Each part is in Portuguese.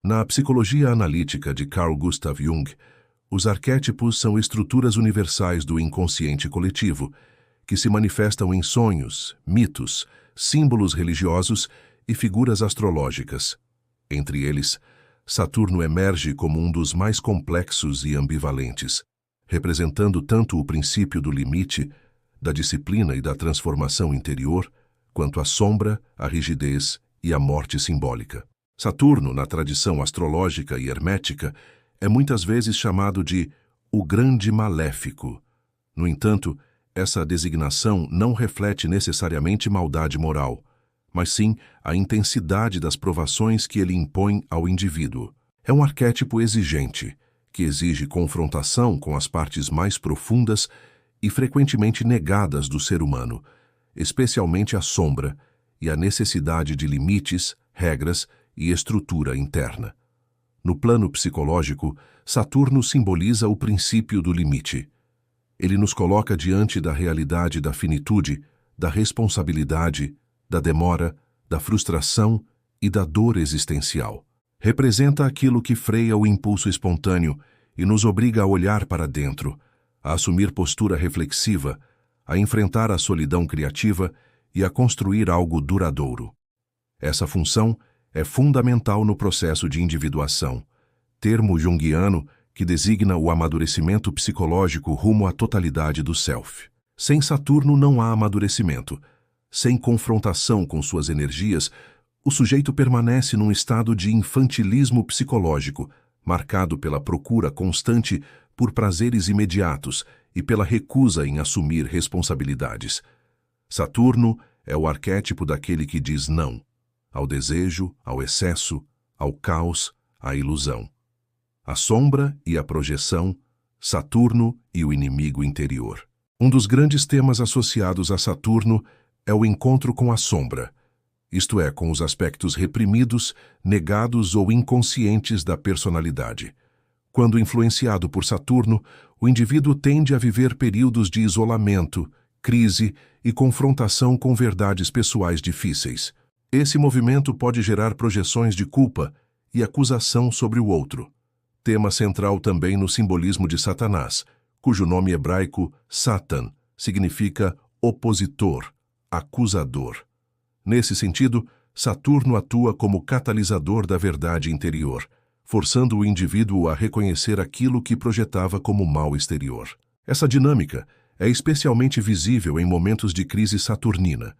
Na psicologia analítica de Carl Gustav Jung, os arquétipos são estruturas universais do inconsciente coletivo, que se manifestam em sonhos, mitos, símbolos religiosos e figuras astrológicas. Entre eles, Saturno emerge como um dos mais complexos e ambivalentes, representando tanto o princípio do limite, da disciplina e da transformação interior, quanto a sombra, a rigidez e a morte simbólica. Saturno, na tradição astrológica e hermética, é muitas vezes chamado de o Grande Maléfico. No entanto, essa designação não reflete necessariamente maldade moral, mas sim a intensidade das provações que ele impõe ao indivíduo. É um arquétipo exigente, que exige confrontação com as partes mais profundas e frequentemente negadas do ser humano, especialmente a sombra e a necessidade de limites, regras e estrutura interna. No plano psicológico, Saturno simboliza o princípio do limite. Ele nos coloca diante da realidade da finitude, da responsabilidade, da demora, da frustração e da dor existencial. Representa aquilo que freia o impulso espontâneo e nos obriga a olhar para dentro, a assumir postura reflexiva, a enfrentar a solidão criativa e a construir algo duradouro. Essa função é fundamental no processo de individuação, termo junguiano que designa o amadurecimento psicológico rumo à totalidade do self. Sem Saturno não há amadurecimento. Sem confrontação com suas energias, o sujeito permanece num estado de infantilismo psicológico, marcado pela procura constante por prazeres imediatos e pela recusa em assumir responsabilidades. Saturno é o arquétipo daquele que diz não ao desejo, ao excesso, ao caos, à ilusão. A sombra e a projeção, Saturno e o inimigo interior. Um dos grandes temas associados a Saturno é o encontro com a sombra, isto é, com os aspectos reprimidos, negados ou inconscientes da personalidade. Quando influenciado por Saturno, o indivíduo tende a viver períodos de isolamento, crise e confrontação com verdades pessoais difíceis. Esse movimento pode gerar projeções de culpa e acusação sobre o outro. Tema central também no simbolismo de Satanás, cujo nome hebraico Satan significa opositor, acusador. Nesse sentido, Saturno atua como catalisador da verdade interior, forçando o indivíduo a reconhecer aquilo que projetava como mal exterior. Essa dinâmica é especialmente visível em momentos de crise saturnina,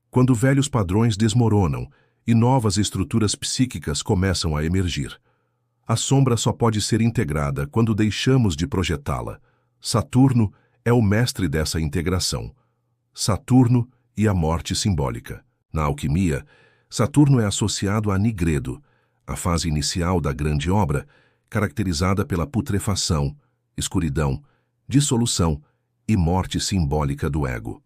quando velhos padrões desmoronam e novas estruturas psíquicas começam a emergir. A sombra só pode ser integrada quando deixamos de projetá-la. Saturno é o mestre dessa integração. Saturno e a morte simbólica. Na alquimia, Saturno é associado a Nigredo, a fase inicial da grande obra, caracterizada pela putrefação, escuridão, dissolução e morte simbólica do ego.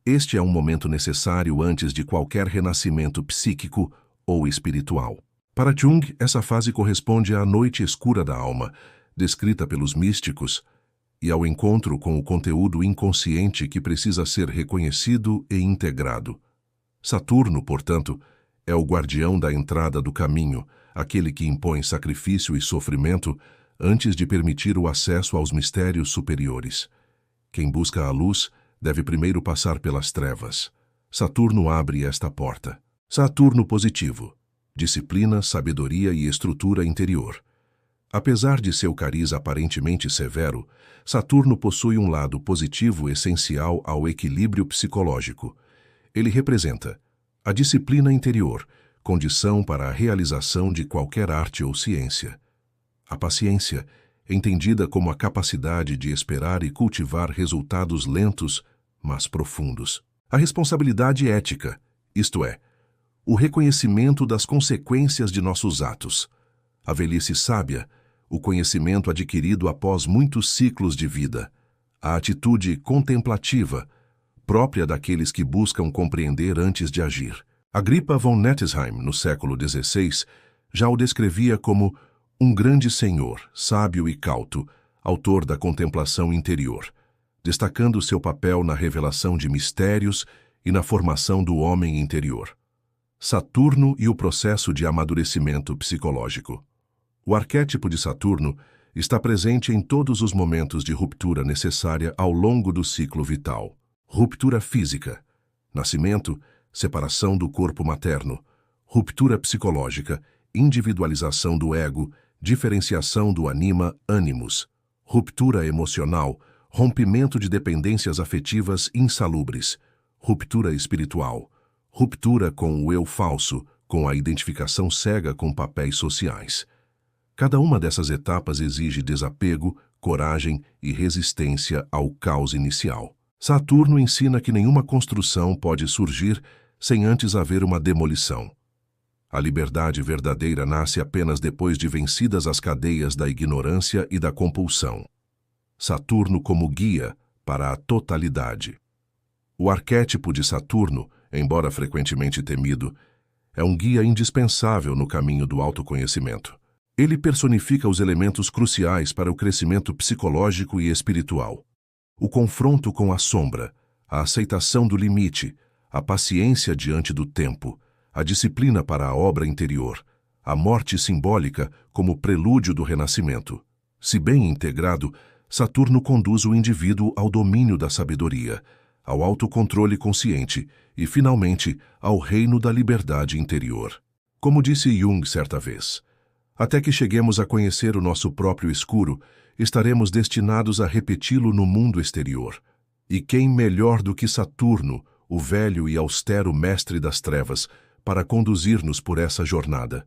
Este é um momento necessário antes de qualquer renascimento psíquico ou espiritual. Para Jung, essa fase corresponde à noite escura da alma, descrita pelos místicos, e ao encontro com o conteúdo inconsciente que precisa ser reconhecido e integrado. Saturno, portanto, é o guardião da entrada do caminho, aquele que impõe sacrifício e sofrimento antes de permitir o acesso aos mistérios superiores. Quem busca a luz deve primeiro passar pelas trevas. Saturno abre esta porta. Saturno positivo. Disciplina, sabedoria e estrutura interior. Apesar de seu cariz aparentemente severo, Saturno possui um lado positivo essencial ao equilíbrio psicológico. Ele representa a disciplina interior, condição para a realização de qualquer arte ou ciência. A paciência, entendida como a capacidade de esperar e cultivar resultados lentos, mas profundos. A responsabilidade ética, isto é, o reconhecimento das consequências de nossos atos. A velhice sábia, o conhecimento adquirido após muitos ciclos de vida. A atitude contemplativa, própria daqueles que buscam compreender antes de agir. Agrippa von Nettesheim, no século XVI, já o descrevia como um grande senhor, sábio e cauto, autor da contemplação interior, destacando seu papel na revelação de mistérios e na formação do homem interior. Saturno e o processo de amadurecimento psicológico. O arquétipo de Saturno está presente em todos os momentos de ruptura necessária ao longo do ciclo vital. Ruptura física, nascimento, separação do corpo materno. Ruptura psicológica, individualização do ego, diferenciação do anima, ânimos. Ruptura emocional, rompimento de dependências afetivas insalubres. Ruptura espiritual, ruptura com o eu falso, com a identificação cega com papéis sociais. Cada uma dessas etapas exige desapego, coragem e resistência ao caos inicial. Saturno ensina que nenhuma construção pode surgir sem antes haver uma demolição. A liberdade verdadeira nasce apenas depois de vencidas as cadeias da ignorância e da compulsão. Saturno como guia para a totalidade. O arquétipo de Saturno, embora frequentemente temido, é um guia indispensável no caminho do autoconhecimento. Ele personifica os elementos cruciais para o crescimento psicológico e espiritual. O confronto com a sombra, a aceitação do limite, a paciência diante do tempo, a disciplina para a obra interior, a morte simbólica como prelúdio do renascimento. Se bem integrado, Saturno conduz o indivíduo ao domínio da sabedoria, ao autocontrole consciente e, finalmente, ao reino da liberdade interior. Como disse Jung certa vez, até que cheguemos a conhecer o nosso próprio escuro, estaremos destinados a repeti-lo no mundo exterior. E quem melhor do que Saturno, o velho e austero mestre das trevas, para conduzir-nos por essa jornada?